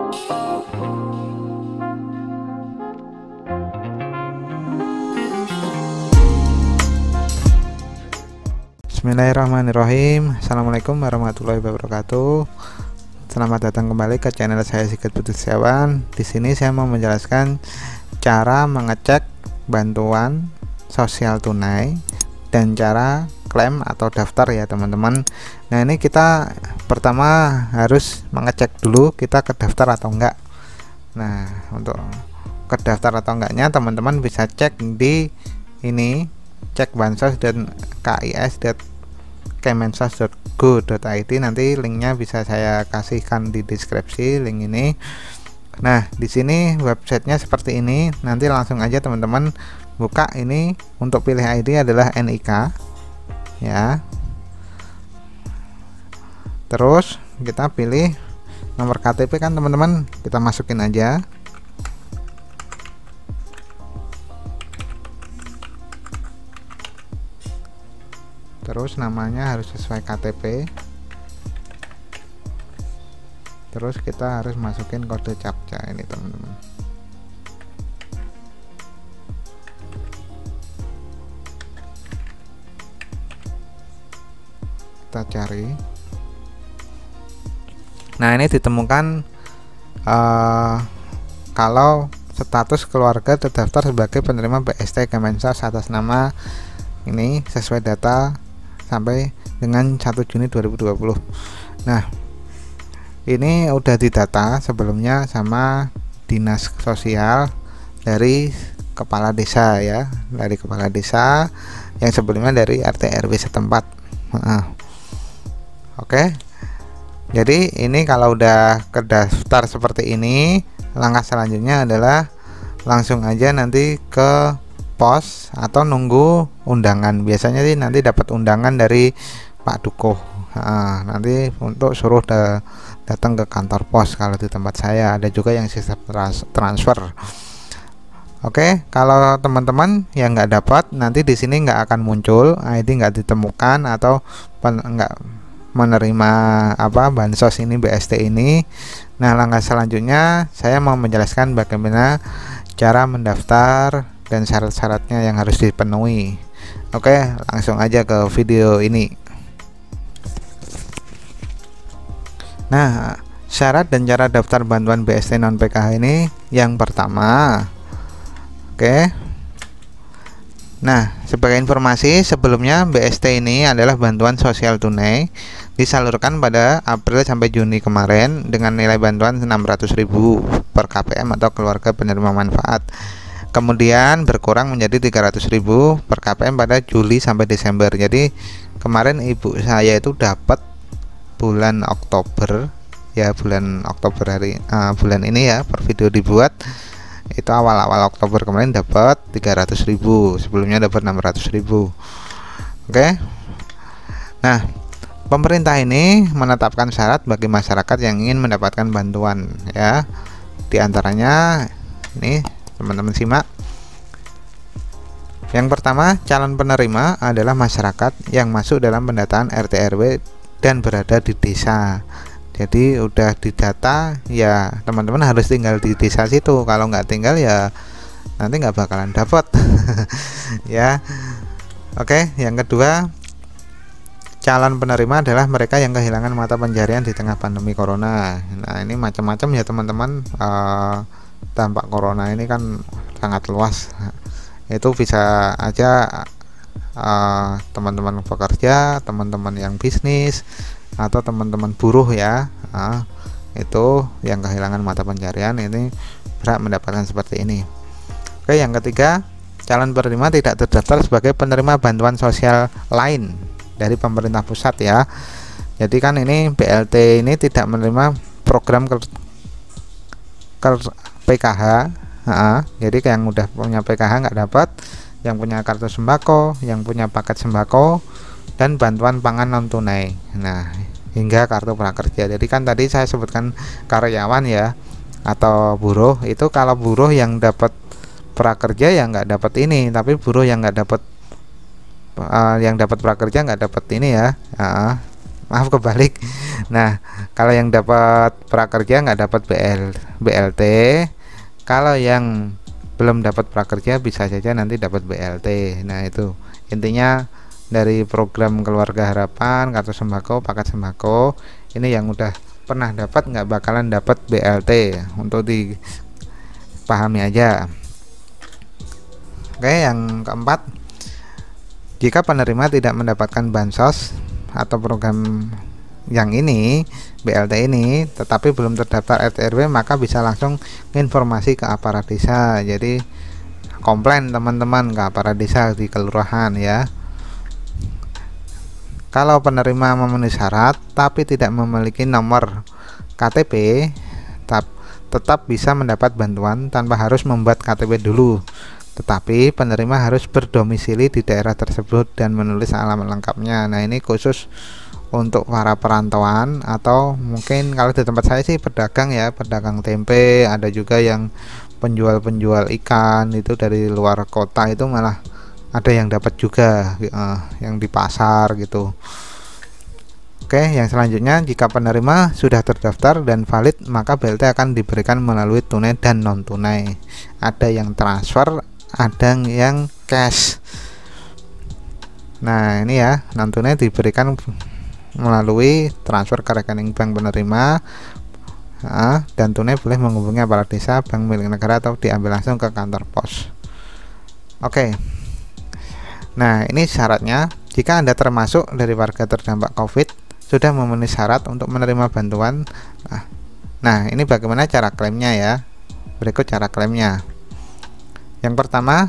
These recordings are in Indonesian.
Bismillahirrahmanirrahim. Assalamualaikum warahmatullahi wabarakatuh. Selamat datang kembali ke channel saya Sigit Budi Setiawan. Di sini saya mau menjelaskan cara mengecek bantuan sosial tunai dan cara klaim atau daftar ya teman-teman. Nah, ini kita pertama harus mengecek dulu kita kedaftar atau enggak. Nah, untuk kedaftar atau enggaknya teman-teman bisa cek di ini, cek bansos dan kis.kemensos.go.id. nanti linknya bisa saya kasihkan di deskripsi link ini. Nah, di sini websitenya seperti ini. Nanti langsung aja teman-teman buka ini. Untuk pilih ID adalah NIK ya. Terus kita pilih nomor KTP kan teman-teman, kita masukin aja. Terus namanya harus sesuai KTP. Terus kita harus masukin kode captcha ini teman-teman. Kita cari. Nah, ini ditemukan kalau status keluarga terdaftar sebagai penerima BST Kemensos atas nama ini sesuai data sampai dengan 1 Juni 2020. Nah, ini udah didata sebelumnya sama dinas sosial dari kepala desa ya, dari kepala desa yang sebelumnya dari RT RW setempat. Oke. Jadi ini kalau udah terdaftar seperti ini, langkah selanjutnya adalah langsung aja nanti ke pos atau nunggu undangan. Biasanya sih nanti dapat undangan dari Pak Dukuh. Nanti untuk suruh datang ke kantor pos. Kalau di tempat saya ada juga yang sistem transfer. Oke, kalau teman-teman yang nggak dapat, nanti di sini nggak akan muncul ID, nggak ditemukan atau nggak menerima bansos ini BST ini. Nah, langkah selanjutnya saya mau menjelaskan bagaimana cara mendaftar dan syarat-syaratnya yang harus dipenuhi. Oke, langsung aja ke video ini. Nah, syarat dan cara daftar bantuan BST non PKH ini yang pertama. Oke. Nah, sebagai informasi sebelumnya BST ini adalah bantuan sosial tunai disalurkan pada April sampai Juni kemarin dengan nilai bantuan 600.000 per KPM atau keluarga penerima manfaat. Kemudian berkurang menjadi 300.000 per KPM pada Juli sampai Desember. Jadi kemarin ibu saya itu dapat bulan Oktober ya, bulan Oktober bulan ini ya, per video dibuat itu awal-awal Oktober kemarin dapat 300.000, sebelumnya dapat 600.000. Oke. Nah, pemerintah ini menetapkan syarat bagi masyarakat yang ingin mendapatkan bantuan ya. Di antaranya ini teman-teman simak. Yang pertama, calon penerima adalah masyarakat yang masuk dalam pendataan RT RW dan berada di desa. Jadi udah didata ya, teman-teman harus tinggal di desa situ. Kalau nggak tinggal ya nanti nggak bakalan dapat. Ya. Oke, yang kedua, calon penerima adalah mereka yang kehilangan mata pencarian di tengah pandemi corona. Nah, ini macam-macam ya teman-teman. Dampak corona ini kan sangat luas. Itu bisa aja teman-teman pekerja, teman-teman yang bisnis, atau teman-teman buruh ya. Itu yang kehilangan mata pencarian ini berhak mendapatkan seperti ini. Oke, yang ketiga, calon penerima tidak terdaftar sebagai penerima bantuan sosial lain dari pemerintah pusat ya. Jadi kan ini BLT ini tidak menerima program PKH. Jadi yang udah punya PKH nggak dapat, yang punya kartu sembako, yang punya paket sembako, dan bantuan pangan non tunai. Nah, hingga kartu prakerja. Jadi kan tadi saya sebutkan karyawan ya atau buruh. Itu kalau buruh yang dapat prakerja ya nggak dapat ini, tapi buruh yang nggak dapat yang dapat prakerja nggak dapat ini ya. maaf kebalik. Nah, kalau yang dapat prakerja nggak dapat BLT. Kalau yang belum dapat prakerja bisa saja nanti dapat BLT. Nah, itu intinya dari program Keluarga Harapan, kartu sembako, paket sembako. Ini yang udah pernah dapat nggak bakalan dapat BLT, untuk dipahami aja. Oke, yang keempat, jika penerima tidak mendapatkan bansos atau program yang ini, BLT ini, tetapi belum terdaftar RT RW, maka bisa langsung informasi ke aparat desa. Jadi komplain teman-teman ke aparat desa di kelurahan ya. Kalau penerima memenuhi syarat tapi tidak memiliki nomor KTP, tetap bisa mendapat bantuan tanpa harus membuat KTP dulu. Tetapi penerima harus berdomisili di daerah tersebut dan menulis alamat lengkapnya. Nah, ini khusus untuk para perantauan, atau mungkin kalau di tempat saya sih pedagang ya, pedagang tempe, ada juga yang penjual-penjual ikan itu dari luar kota, itu malah ada yang dapat juga yang di pasar gitu. Oke, yang selanjutnya, jika penerima sudah terdaftar dan valid, maka BLT akan diberikan melalui tunai dan non tunai. Ada yang transfer, ada yang cash. Nah, ini ya, non tunai diberikan melalui transfer ke rekening bank penerima, dan tunai boleh menghubungi aparat desa, bank milik negara, atau diambil langsung ke kantor pos. Oke. Nah, ini syaratnya, jika Anda termasuk dari warga terdampak COVID, sudah memenuhi syarat untuk menerima bantuan. Nah, ini bagaimana cara klaimnya ya? Berikut cara klaimnya. Yang pertama,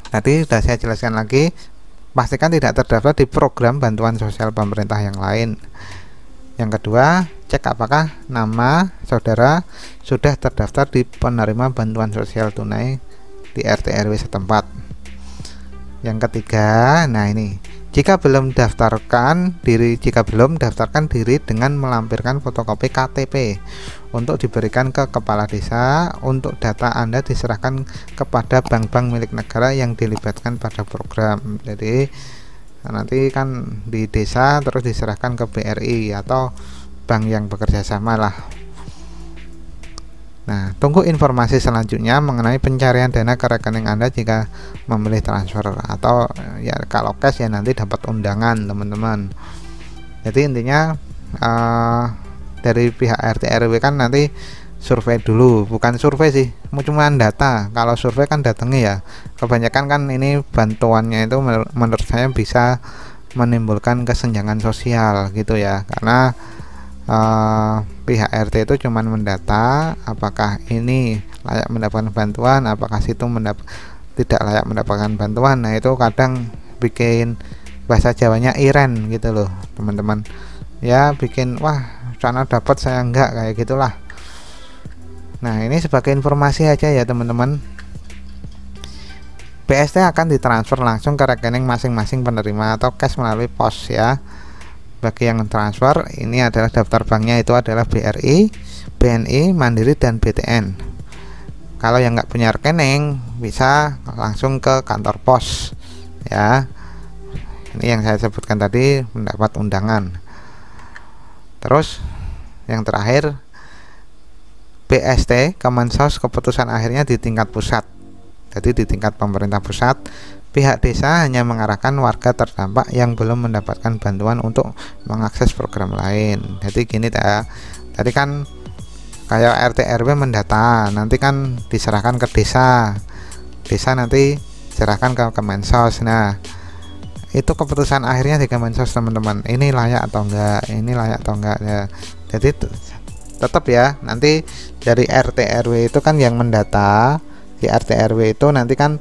tadi sudah saya jelaskan lagi, pastikan tidak terdaftar di program bantuan sosial pemerintah yang lain. Yang kedua, cek apakah nama saudara sudah terdaftar di penerima bantuan sosial tunai di RT RW setempat. Yang ketiga, nah ini, jika belum daftarkan diri dengan melampirkan fotokopi KTP untuk diberikan ke kepala desa. Untuk data Anda diserahkan kepada bank-bank milik negara yang dilibatkan pada program. Jadi nanti kan di desa terus diserahkan ke BRI atau bank yang bekerja sama lah. Nah, tunggu informasi selanjutnya mengenai pencarian dana ke rekening Anda jika memilih transfer, atau ya kalau cash ya nanti dapat undangan teman-teman. Jadi intinya dari pihak RT RW kan nanti survei dulu, bukan survei sih, cuma data. Kalau survei kan datangnya ya, kebanyakan kan ini bantuannya itu menurut saya bisa menimbulkan kesenjangan sosial gitu ya, karena pihak RT itu cuman mendata apakah ini layak mendapatkan bantuan, apakah situ tidak layak mendapatkan bantuan. Nah, itu kadang bikin bahasa Jawanya iren gitu loh teman-teman ya, bikin wah sana dapat saya enggak, kayak gitulah. Nah, ini sebagai informasi aja ya teman-teman. BST akan ditransfer langsung ke rekening masing-masing penerima atau cash melalui pos ya. Bagi yang transfer, ini adalah daftar banknya itu adalah BRI, BNI, Mandiri, dan BTN. Kalau yang nggak punya rekening bisa langsung ke kantor pos ya. Ini yang saya sebutkan tadi, mendapat undangan. Terus yang terakhir, BST Kemensos keputusan akhirnya di tingkat pusat. Jadi di tingkat pemerintah pusat, pihak desa hanya mengarahkan warga terdampak yang belum mendapatkan bantuan untuk mengakses program lain. Jadi gini ya, tadi kan kayak RT RW mendata, nanti kan diserahkan ke desa, desa nanti serahkan ke Kemensos. Nah, itu keputusan akhirnya di Kemensos teman-teman, ini layak atau enggak, ini layak atau enggak ya. Jadi tetap ya, nanti dari RT RW itu kan yang mendata, di RT RW itu nanti kan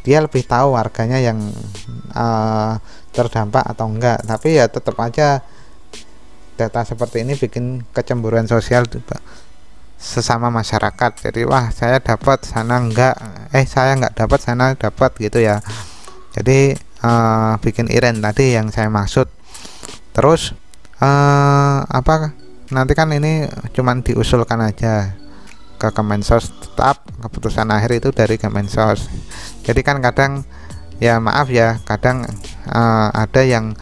dia lebih tahu warganya yang terdampak atau enggak. Tapi ya tetap aja data seperti ini bikin kecemburuan sosial sesama masyarakat. Jadi wah saya dapat sana enggak, saya enggak dapat sana dapat gitu ya. Jadi bikin iren tadi yang saya maksud. Terus nanti kan ini cuman diusulkan aja ke Kemensos, tetap keputusan akhir itu dari Kemensos. Jadi kan kadang ya maaf ya, kadang ada yang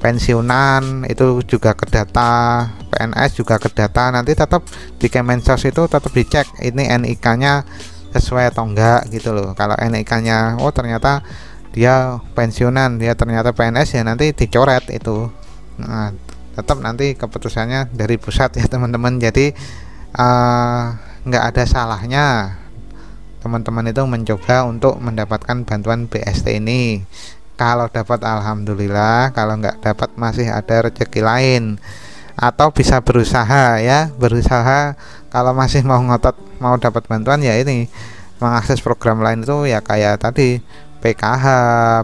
pensiunan itu juga ke data, PNS juga ke data. Nanti tetap di Kemensos itu tetap dicek ini NIK-nya sesuai atau enggak gitu loh. Kalau NIK-nya oh ternyata dia pensiunan, dia ternyata PNS, ya nanti dicoret itu. Nah, tetap nanti keputusannya dari pusat ya teman-teman. Jadi nggak ada salahnya teman-teman itu mencoba untuk mendapatkan bantuan BST ini. Kalau dapat alhamdulillah, kalau nggak dapat masih ada rezeki lain, atau bisa berusaha ya, berusaha. Kalau masih mau ngotot mau dapat bantuan ya ini mengakses program lain itu ya kayak tadi PKH,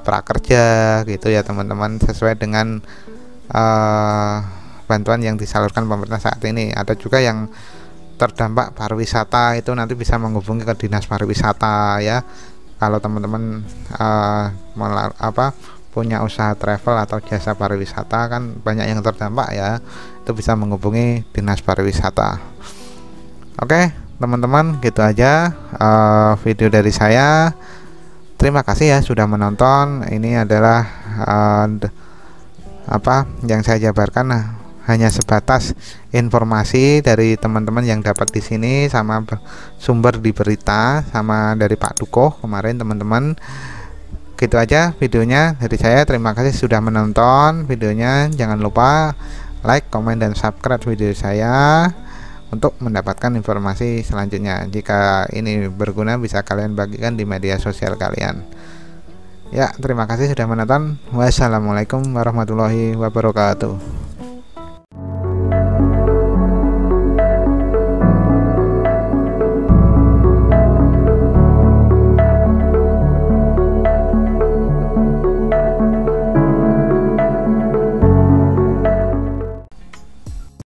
prakerja gitu ya teman-teman, sesuai dengan bantuan yang disalurkan pemerintah saat ini. Ada juga yang terdampak pariwisata, itu nanti bisa menghubungi ke dinas pariwisata ya. Kalau teman-teman punya usaha travel atau jasa pariwisata, kan banyak yang terdampak ya, itu bisa menghubungi dinas pariwisata. Oke teman-teman, gitu aja video dari saya. Terima kasih ya sudah menonton. Ini adalah yang saya jabarkan, hanya sebatas informasi dari teman-teman yang dapat di sini, sama sumber di berita, sama dari Pak Dukoh kemarin teman-teman. Gitu aja videonya dari saya. Terima kasih sudah menonton videonya. Jangan lupa like, komen, dan subscribe video saya untuk mendapatkan informasi selanjutnya. Jika ini berguna, bisa kalian bagikan di media sosial kalian. Ya, terima kasih sudah menonton. Wassalamualaikum warahmatullahi wabarakatuh.